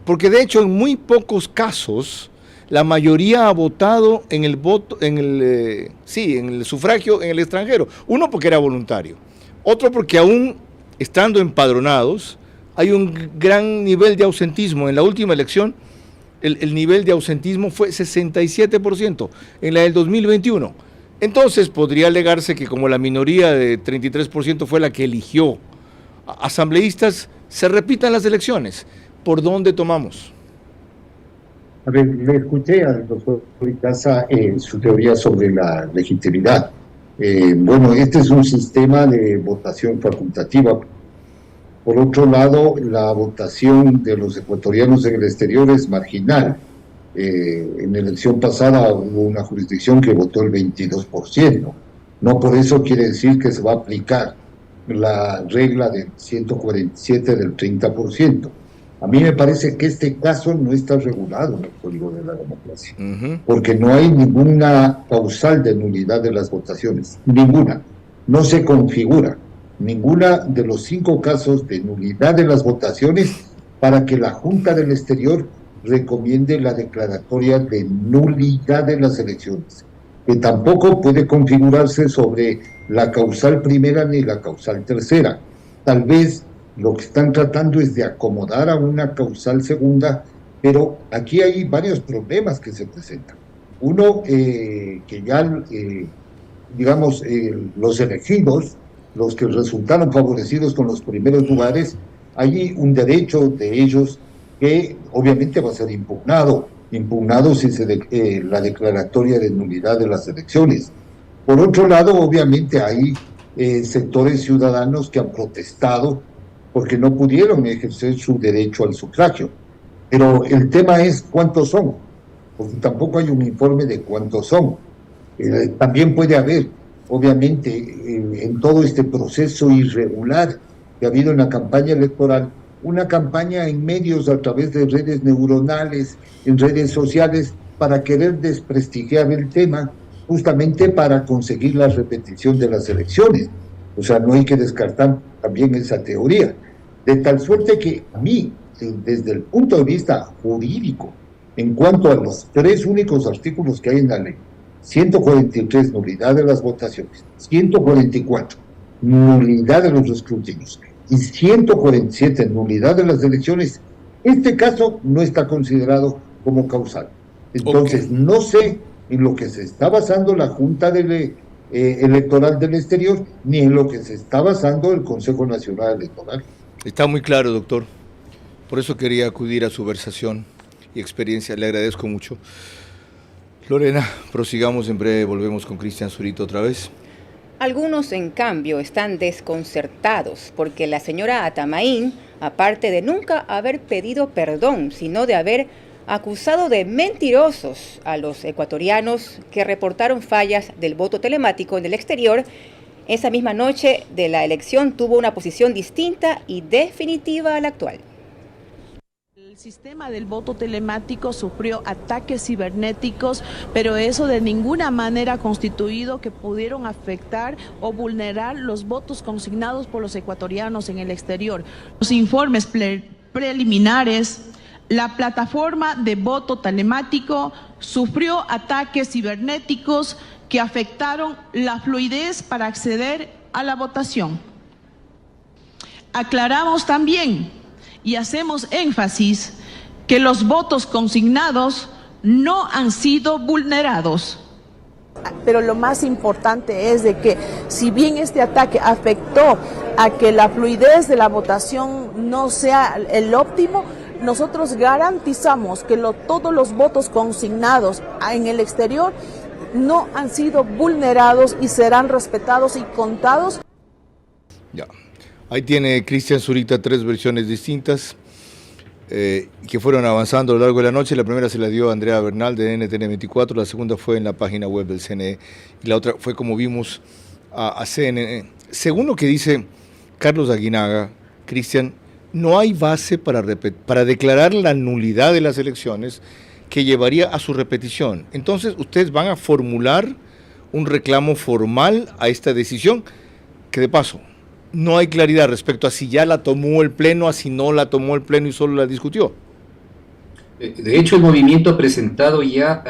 porque de hecho en muy pocos casos la mayoría ha votado en el voto, en el sufragio en el extranjero. Uno porque era voluntario, otro porque aún estando empadronados hay un gran nivel de ausentismo. En la última elección el nivel de ausentismo fue 67%, en la del 2021. Entonces podría alegarse que como la minoría de 33% fue la que eligió asambleístas, se repitan las elecciones. ¿Por dónde tomamos? A ver, le escuché al doctor Icaza su teoría sobre la legitimidad. Bueno, este es un sistema de votación facultativa. Por otro lado, la votación de los ecuatorianos en el exterior es marginal. En la elección pasada hubo una jurisdicción que votó el 22%. No por eso quiere decir que se va a aplicar la regla del 147 del 30%. A mí me parece que este caso no está regulado en el Código de la Democracia, porque no hay ninguna causal de nulidad de las votaciones, ninguna. No se configura ninguna de los 5 casos de nulidad de las votaciones para que la Junta del Exterior recomiende la declaratoria de nulidad de las elecciones, que tampoco puede configurarse sobre la causal primera ni la causal tercera. Tal vez lo que están tratando es de acomodar a una causal segunda, pero aquí hay varios problemas que se presentan. Uno, que ya, digamos, los elegidos, los que resultaron favorecidos con los primeros lugares, hay un derecho de ellos que obviamente va a ser impugnado si se la declaratoria de nulidad de las elecciones. Por otro lado, obviamente hay sectores ciudadanos que han protestado porque no pudieron ejercer su derecho al sufragio. Pero el tema es cuántos son, porque tampoco hay un informe de cuántos son. También puede haber, obviamente, en todo este proceso irregular que ha habido en la campaña electoral, una campaña en medios a través de redes neuronales, en redes sociales, para querer desprestigiar el tema, justamente para conseguir la repetición de las elecciones. O sea, no hay que descartar también esa teoría. De tal suerte que a mí, desde el punto de vista jurídico, en cuanto a los 3 únicos artículos que hay en la ley, 143, nulidad de las votaciones, 144, nulidad de los escrutinios, y 147, nulidad de las elecciones, este caso no está considerado como causal. Entonces, no sé en lo que se está basando la Junta Electoral del Exterior, ni en lo que se está basando el Consejo Nacional Electoral. Está muy claro, doctor. Por eso quería acudir a su versación y experiencia. Le agradezco mucho. Lorena, prosigamos, en breve volvemos con Cristian Zurita otra vez. Algunos, en cambio, están desconcertados porque la señora Atamaín, aparte de nunca haber pedido perdón, sino de haber acusado de mentirosos a los ecuatorianos que reportaron fallas del voto telemático en el exterior, esa misma noche de la elección tuvo una posición distinta y definitiva a la actual. El sistema del voto telemático sufrió ataques cibernéticos, pero eso de ninguna manera ha constituido que pudieron afectar o vulnerar los votos consignados por los ecuatorianos en el exterior. Los informes preliminares, la plataforma de voto telemático sufrió ataques cibernéticos que afectaron la fluidez para acceder a la votación. Aclaramos también y hacemos énfasis que los votos consignados no han sido vulnerados. Pero lo más importante es de que si bien este ataque afectó a que la fluidez de la votación no sea el óptimo, nosotros garantizamos que todos los votos consignados en el exterior no han sido vulnerados y serán respetados y contados. Ya, ahí tiene Cristian Zurita 3 versiones distintas que fueron avanzando a lo largo de la noche. La primera se la dio Andrea Bernal de NTN 24, la segunda fue en la página web del CNE y la otra fue, como vimos, a CNN. Según lo que dice Carlos Aguinaga, Cristian, no hay base para declarar la nulidad de las elecciones que llevaría a su repetición. Entonces, ustedes van a formular un reclamo formal a esta decisión, que de paso, no hay claridad respecto a si ya la tomó el Pleno, a si no la tomó el Pleno y solo la discutió. De hecho, el movimiento ha presentado ya,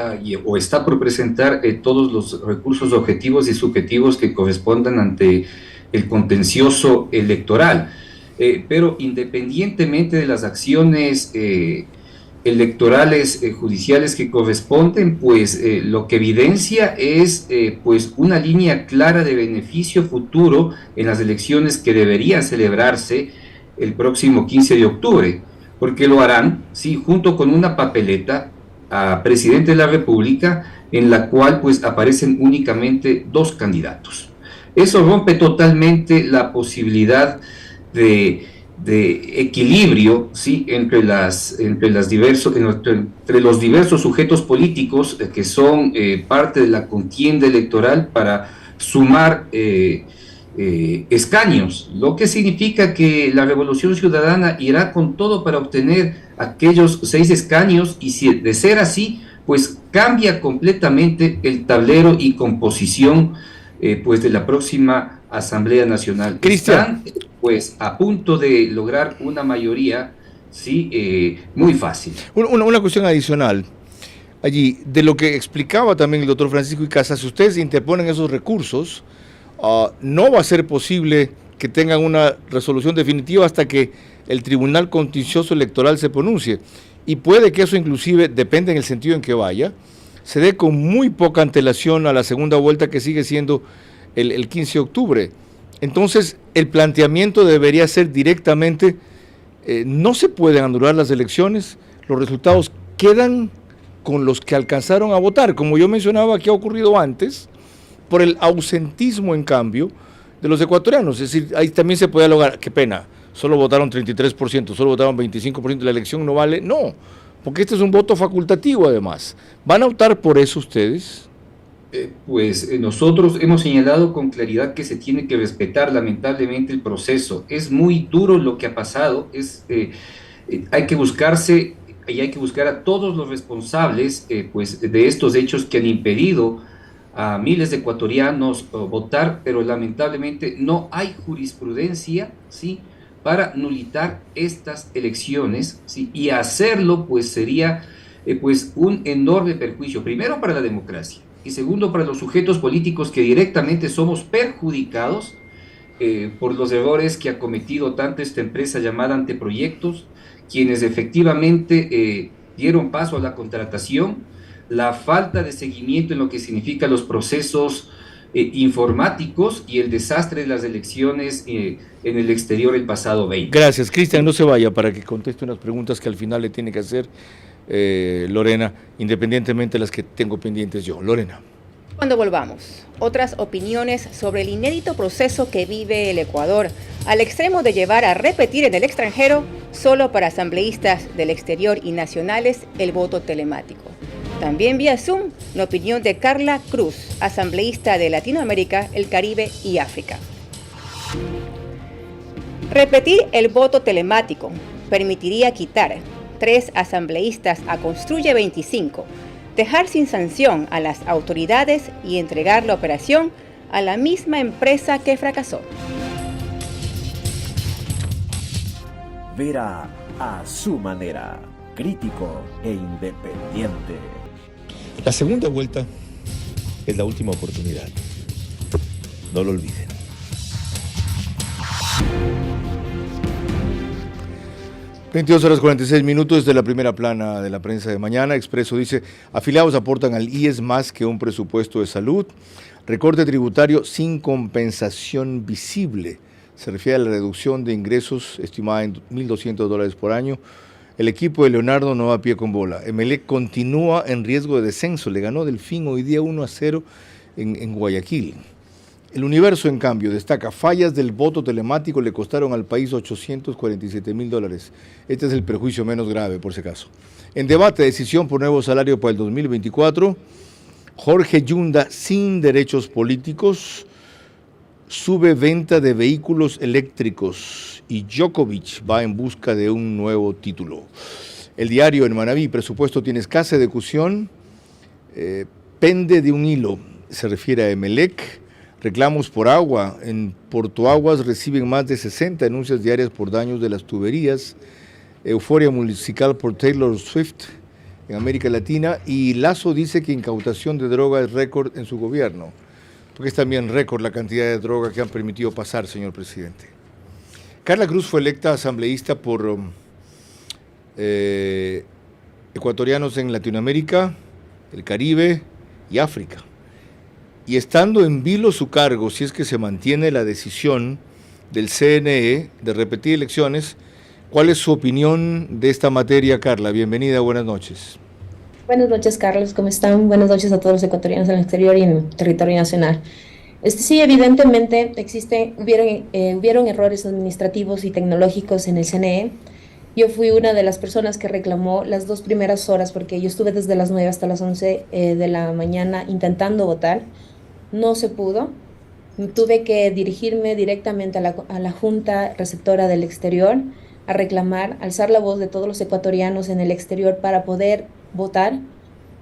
o está por presentar, todos los recursos objetivos y subjetivos que correspondan ante el contencioso electoral. Pero independientemente de las acciones electorales judiciales que corresponden, pues lo que evidencia es pues una línea clara de beneficio futuro en las elecciones que deberían celebrarse el próximo 15 de octubre, porque lo harán, sí, junto con una papeleta a presidente de la República en la cual pues aparecen únicamente 2 candidatos. Eso rompe totalmente la posibilidad de equilibrio, ¿sí?, entre los diversos sujetos políticos que son parte de la contienda electoral para sumar escaños, lo que significa que la Revolución Ciudadana irá con todo para obtener aquellos 6 escaños, y si de ser así, pues cambia completamente el tablero y composición pues de la próxima Asamblea Nacional. Cristian, están pues a punto de lograr una mayoría, sí, muy fácil. Una cuestión adicional allí, de lo que explicaba también el doctor Francisco Icaza, si ustedes interponen esos recursos, no va a ser posible que tengan una resolución definitiva hasta que el Tribunal Contencioso Electoral se pronuncie, y puede que eso inclusive, depende en el sentido en que vaya, se dé con muy poca antelación a la segunda vuelta, que sigue siendo el 15 de octubre. Entonces, el planteamiento debería ser directamente, no se pueden anular las elecciones, los resultados quedan con los que alcanzaron a votar, como yo mencionaba que ha ocurrido antes, por el ausentismo, en cambio, de los ecuatorianos. Es decir, ahí también se puede lograr, qué pena, solo votaron 33%, solo votaron 25%, la elección no vale, no, porque este es un voto facultativo además. ¿Van a optar por eso ustedes? Pues nosotros hemos señalado con claridad que se tiene que respetar lamentablemente el proceso. Es muy duro lo que ha pasado, hay que buscarse y hay que buscar a todos los responsables pues de estos hechos que han impedido a miles de ecuatorianos votar, pero lamentablemente no hay jurisprudencia, ¿sí?, para nulitar estas elecciones, ¿sí?, y hacerlo pues sería pues un enorme perjuicio, primero para la democracia, y segundo para los sujetos políticos que directamente somos perjudicados por los errores que ha cometido tanto esta empresa llamada Anteproyectos, quienes efectivamente dieron paso a la contratación, la falta de seguimiento en lo que significa los procesos informáticos y el desastre de las elecciones en el exterior el pasado 20. Gracias, Cristian, no se vaya para que conteste unas preguntas que al final le tiene que hacer Lorena, independientemente de las que tengo pendientes yo. Lorena. Cuando volvamos, otras opiniones sobre el inédito proceso que vive el Ecuador, al extremo de llevar a repetir en el extranjero, solo para asambleístas del exterior y nacionales, el voto telemático. También vía Zoom, la opinión de Carla Cruz, asambleísta de Latinoamérica, el Caribe y África. Repetir el voto telemático permitiría quitar 3 asambleístas a Construye 25, dejar sin sanción a las autoridades y entregar la operación a la misma empresa que fracasó. Verá a su manera, crítico e independiente. La segunda vuelta es la última oportunidad. No lo olviden. (22:46) desde la primera plana de la prensa de mañana. Expreso dice: afiliados aportan al IES más que un presupuesto de salud. Recorte tributario sin compensación visible. Se refiere a la reducción de ingresos estimada en $1.200 por año. El equipo de Leonardo no va a pie con bola. Emelec continúa en riesgo de descenso. Le ganó Delfín hoy día 1-0 en Guayaquil. El Universo, en cambio, destaca: fallas del voto telemático le costaron al país $847.000. Este es el perjuicio menos grave, por si acaso. En debate, decisión por nuevo salario para el 2024. Jorge Yunda sin derechos políticos. Sube venta de vehículos eléctricos y Djokovic va en busca de un nuevo título. El Diario en Manabí: presupuesto tiene escasa ejecución, pende de un hilo. Se refiere a Emelec. Reclamos por agua. En Portoaguas reciben más de 60 denuncias diarias por daños de las tuberías. Euforia musical por Taylor Swift en América Latina. Y Lazo dice que incautación de droga es récord en su gobierno. Porque es también récord la cantidad de droga que han permitido pasar, señor presidente. Carla Cruz fue electa asambleísta por ecuatorianos en Latinoamérica, el Caribe y África. Y estando en vilo su cargo, si es que se mantiene la decisión del CNE de repetir elecciones, ¿cuál es su opinión de esta materia, Carla? Bienvenida, buenas noches. Buenas noches, Carlos, ¿cómo están? Buenas noches a todos los ecuatorianos en el exterior y en el territorio nacional. Sí, evidentemente hubieron errores administrativos y tecnológicos en el CNE. Yo fui una de las personas que reclamó las 2 primeras horas, porque yo estuve desde las 9 hasta las 11 de la mañana intentando votar. No se pudo. Tuve que dirigirme directamente a la Junta Receptora del Exterior a reclamar, alzar la voz de todos los ecuatorianos en el exterior para poder votar.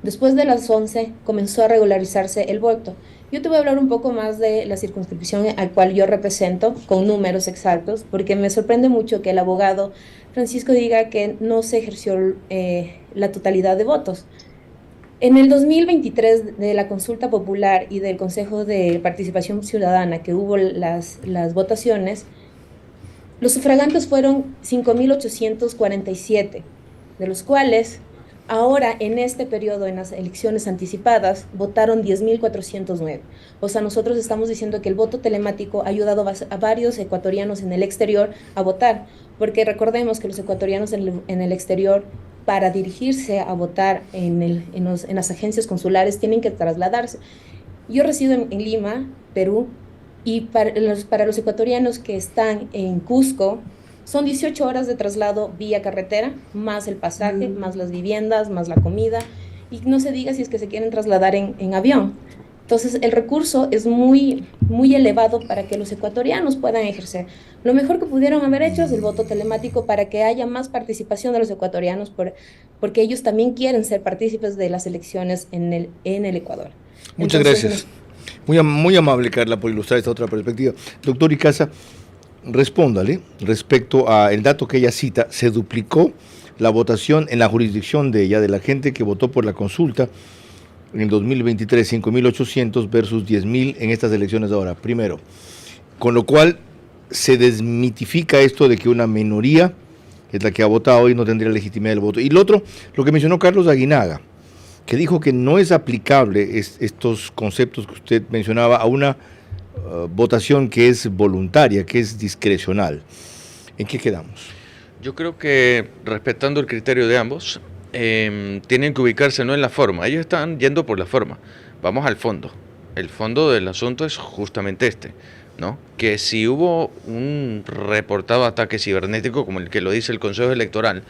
Después de las 11 comenzó a regularizarse el voto. Yo te voy a hablar un poco más de la circunscripción al cual yo represento, con números exactos, porque me sorprende mucho que el abogado Francisco diga que no se ejerció la totalidad de votos. En el 2023, de la consulta popular y del Consejo de Participación Ciudadana, que hubo las votaciones, los sufragantes fueron 5.847, de los cuales ahora en este periodo, en las elecciones anticipadas, votaron 10.409. O sea, nosotros estamos diciendo que el voto telemático ha ayudado a varios ecuatorianos en el exterior a votar, porque recordemos que los ecuatorianos en el exterior, para dirigirse a votar en las agencias consulares, tienen que trasladarse. Yo resido en Lima, Perú, y para los ecuatorianos que están en Cusco, son 18 horas de traslado vía carretera, más el pasaje, más las viviendas, más la comida, y no se diga si es que se quieren trasladar en avión. Entonces, el recurso es muy, muy elevado para que los ecuatorianos puedan ejercer. Lo mejor que pudieron haber hecho es el voto telemático para que haya más participación de los ecuatorianos, porque ellos también quieren ser partícipes de las elecciones en el Ecuador. Muchas gracias. Muy amable, Carla, por ilustrar esta otra perspectiva. Doctor Icaza, respóndale respecto al dato que ella cita. Se duplicó la votación en la jurisdicción de ella, de la gente que votó por la consulta en el 2023, 5.800 versus 10.000 en estas elecciones de ahora, primero. Con lo cual se desmitifica esto de que una minoría es la que ha votado y no tendría legitimidad del voto. Y lo otro, lo que mencionó Carlos Aguinaga, que dijo que no es aplicable estos conceptos que usted mencionaba a una votación que es voluntaria, que es discrecional. ¿En qué quedamos? Yo creo que, respetando el criterio de ambos, tienen que ubicarse no en la forma, ellos están yendo por la forma. Vamos al fondo. El fondo del asunto es justamente este, ¿no? Que si hubo un reportado ataque cibernético, como el que lo dice el Consejo Electoral,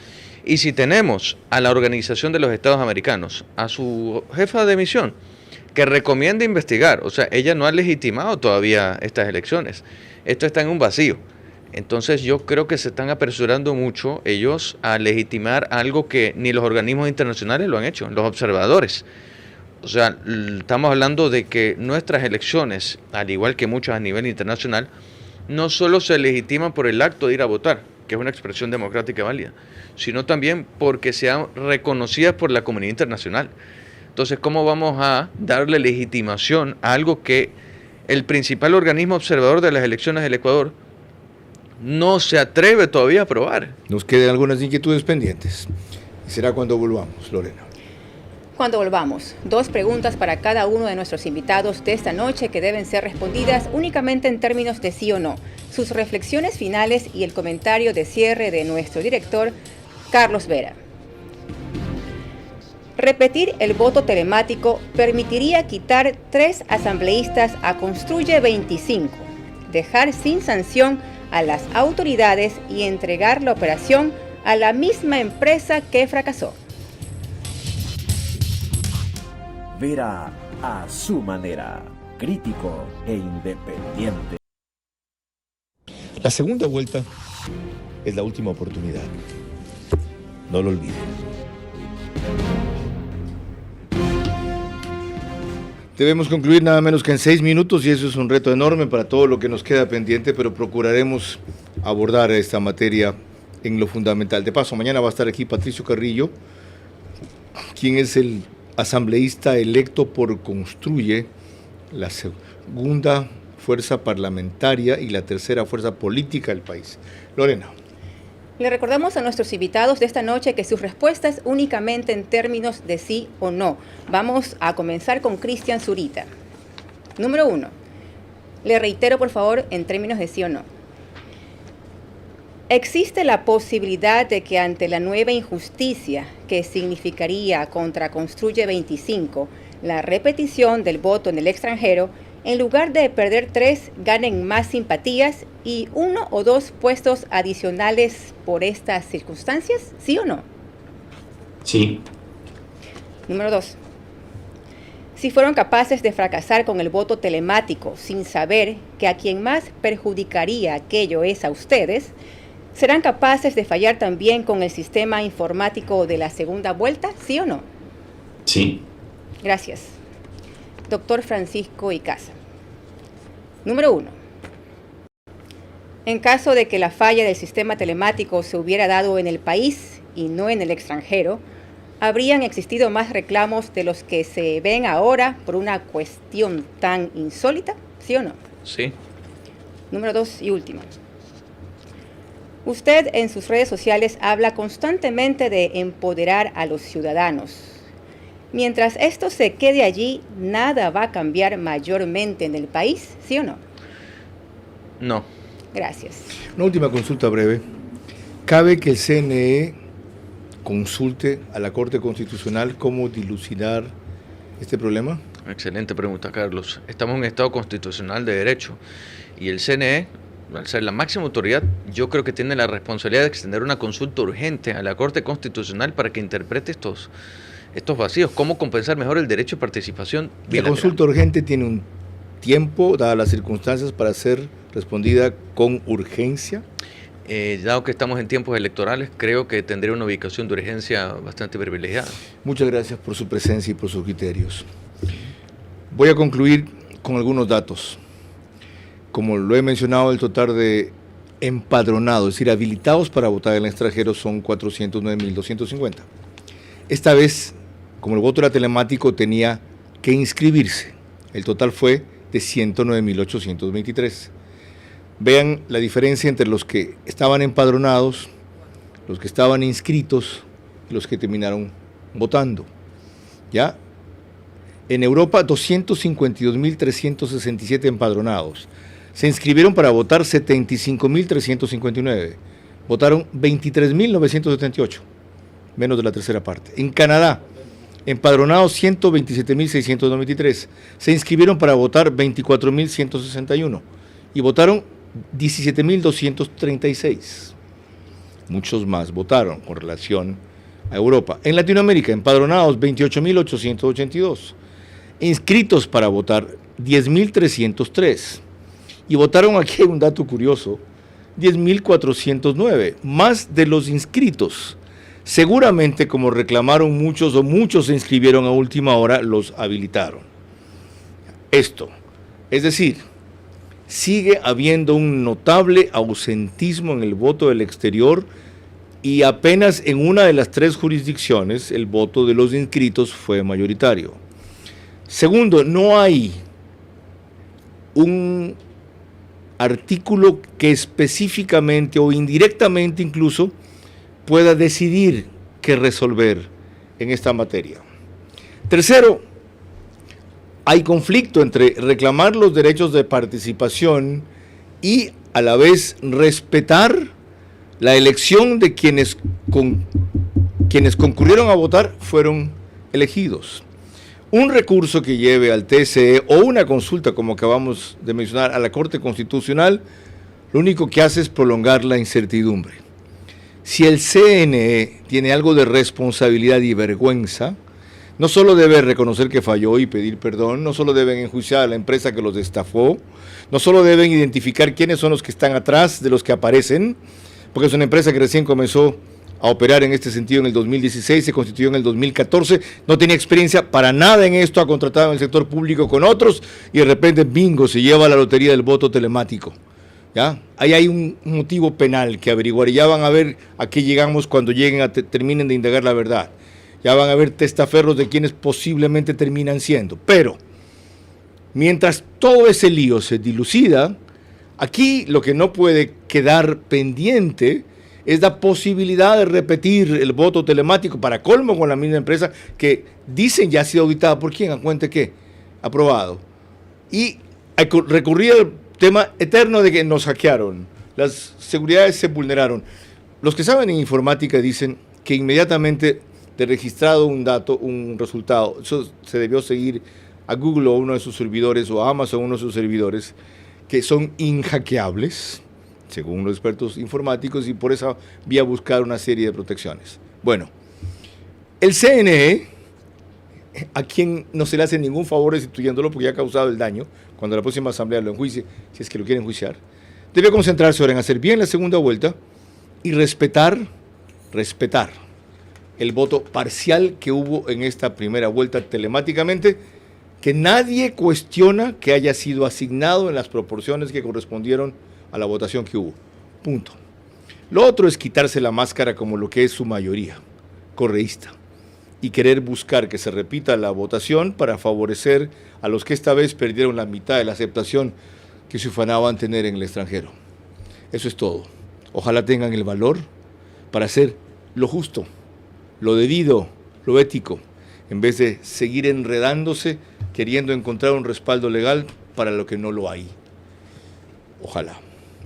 y si tenemos a la Organización de los Estados Americanos, a su jefa de misión, que recomienda investigar, o sea, ella no ha legitimado todavía estas elecciones, esto está en un vacío. Entonces yo creo que se están apresurando mucho ellos a legitimar algo que ni los organismos internacionales lo han hecho, los observadores. O sea, estamos hablando de que nuestras elecciones, al igual que muchas a nivel internacional, no solo se legitiman por el acto de ir a votar, que es una expresión democrática válida, sino también porque sean reconocidas por la comunidad internacional. Entonces, ¿cómo vamos a darle legitimación a algo que el principal organismo observador de las elecciones del Ecuador no se atreve todavía a aprobar? Nos quedan algunas inquietudes pendientes. Será cuando volvamos, Lorena. Cuando volvamos, 2 preguntas para cada uno de nuestros invitados de esta noche que deben ser respondidas únicamente en términos de sí o no. Sus reflexiones finales y el comentario de cierre de nuestro director, Carlos Vera. Repetir el voto telemático permitiría quitar 3 asambleístas a Construye 25, dejar sin sanción a las autoridades y entregar la operación a la misma empresa que fracasó. Vera a su manera, crítico e independiente. La segunda vuelta es la última oportunidad. No lo olviden. Debemos concluir nada menos que en 6 minutos y eso es un reto enorme para todo lo que nos queda pendiente, pero procuraremos abordar esta materia en lo fundamental. De paso, mañana va a estar aquí Patricio Carrillo, quien es el asambleísta electo por Construye, la segunda fuerza parlamentaria y la tercera fuerza política del país. Lorena. Le recordamos a nuestros invitados de esta noche que sus respuestas únicamente en términos de sí o no. Vamos a comenzar con Cristian Zurita. Número 1. Le reitero, por favor, en términos de sí o no. ¿Existe la posibilidad de que ante la nueva injusticia que significaría contra Construye 25 la repetición del voto en el extranjero, en lugar de perder 3, ganen más simpatías y 1 o 2 puestos adicionales por estas circunstancias? ¿Sí o no? Sí. Número 2. Si fueron capaces de fracasar con el voto telemático sin saber que a quien más perjudicaría aquello es a ustedes, ¿serán capaces de fallar también con el sistema informático de la segunda vuelta? ¿Sí o no? Sí. Gracias. Doctor Francisco Icaza. Número 1. En caso de que la falla del sistema telemático se hubiera dado en el país y no en el extranjero, ¿habrían existido más reclamos de los que se ven ahora por una cuestión tan insólita? ¿Sí o no? Sí. Número 2 y último. Usted en sus redes sociales habla constantemente de empoderar a los ciudadanos. Mientras esto se quede allí, ¿nada va a cambiar mayormente en el país? ¿Sí o no? No. Gracias. Una última consulta breve. ¿Cabe que el CNE consulte a la Corte Constitucional cómo dilucidar este problema? Excelente pregunta, Carlos. Estamos en un Estado constitucional de derecho y el CNE, al ser la máxima autoridad, yo creo que tiene la responsabilidad de extender una consulta urgente a la Corte Constitucional para que interprete estos vacíos. ¿Cómo compensar mejor el derecho de participación bilateral? La consulta urgente tiene un tiempo, dadas las circunstancias, para ser respondida con urgencia. Dado que estamos en tiempos electorales, creo que tendría una ubicación de urgencia bastante privilegiada. Muchas gracias por su presencia y por sus criterios. Voy a concluir con algunos datos. Como lo he mencionado, el total de empadronados, es decir, habilitados para votar en el extranjero, son 409.250. Esta vez, como el voto era telemático, tenía que inscribirse. El total fue de 109.823. Vean la diferencia entre los que estaban empadronados, los que estaban inscritos y los que terminaron votando. ¿Ya? En Europa, 252.367 empadronados. Se inscribieron para votar 75.359. Votaron 23.978. menos de la tercera parte. En Canadá, empadronados 127.693, se inscribieron para votar 24.161 y votaron 17.236. Muchos más votaron con relación a Europa. En Latinoamérica, empadronados 28.882, inscritos para votar 10.303 y votaron, aquí hay un dato curioso, 10.409, más de los inscritos. Seguramente, como reclamaron muchos o muchos se inscribieron a última hora, los habilitaron. Esto, es decir, sigue habiendo un notable ausentismo en el voto del exterior y apenas en una de las 3 jurisdicciones el voto de los inscritos fue mayoritario. Segundo, no hay un artículo que específicamente o indirectamente incluso pueda decidir qué resolver en esta materia. Tercero, hay conflicto entre reclamar los derechos de participación y a la vez respetar la elección de quienes concurrieron a votar fueron elegidos. Un recurso que lleve al TSE o una consulta, como acabamos de mencionar, a la Corte Constitucional, lo único que hace es prolongar la incertidumbre. Si el CNE tiene algo de responsabilidad y vergüenza, no solo debe reconocer que falló y pedir perdón, no solo deben enjuiciar a la empresa que los estafó, no solo deben identificar quiénes son los que están atrás de los que aparecen, porque es una empresa que recién comenzó a operar en este sentido en el 2016, se constituyó en el 2014, no tenía experiencia para nada en esto, ha contratado en el sector público con otros y de repente, bingo, se lleva la lotería del voto telemático. ¿Ya? Ahí hay un motivo penal que averiguar y ya van a ver a qué llegamos cuando lleguen terminen de indagar la verdad. Ya van a ver testaferros de quienes posiblemente terminan siendo. Pero, mientras todo ese lío se dilucida, aquí lo que no puede quedar pendiente es la posibilidad de repetir el voto telemático, para colmo con la misma empresa que dicen ya ha sido auditada por quién, a cuenta que aprobado. Y recurrir al tema eterno de que nos hackearon, las seguridades se vulneraron. Los que saben en informática dicen que inmediatamente de registrado un dato, un resultado, eso se debió seguir a Google o uno de sus servidores o a Amazon uno de sus servidores, que son inhackeables, según los expertos informáticos, y por esa vía buscar una serie de protecciones. Bueno, el CNE, a quien no se le hace ningún favor destituyéndolo porque ya ha causado el daño, cuando la próxima asamblea lo enjuicie, si es que lo quieren enjuiciar, debe concentrarse ahora en hacer bien la segunda vuelta y respetar el voto parcial que hubo en esta primera vuelta telemáticamente, que nadie cuestiona que haya sido asignado en las proporciones que correspondieron a la votación que hubo. Punto. Lo otro es quitarse la máscara como lo que es su mayoría, correísta, y querer buscar que se repita la votación para favorecer a los que esta vez perdieron la mitad de la aceptación que se ufanaban tener en el extranjero. Eso es todo. Ojalá tengan el valor para hacer lo justo, lo debido, lo ético, en vez de seguir enredándose queriendo encontrar un respaldo legal para lo que no lo hay. Ojalá.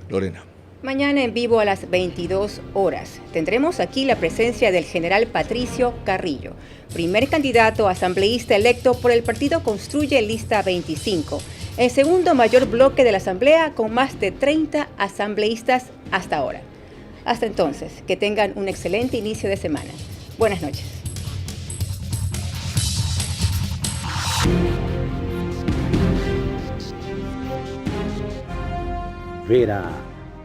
Lorena. Mañana en vivo a las 22 horas tendremos aquí la presencia del general Patricio Carrillo, primer candidato asambleísta electo por el partido Construye Lista 25, el segundo mayor bloque de la asamblea con más de 30 asambleístas hasta ahora. Hasta entonces, que tengan un excelente inicio de semana. Buenas noches. Vera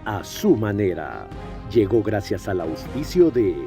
a su manera. Llegó gracias al auspicio de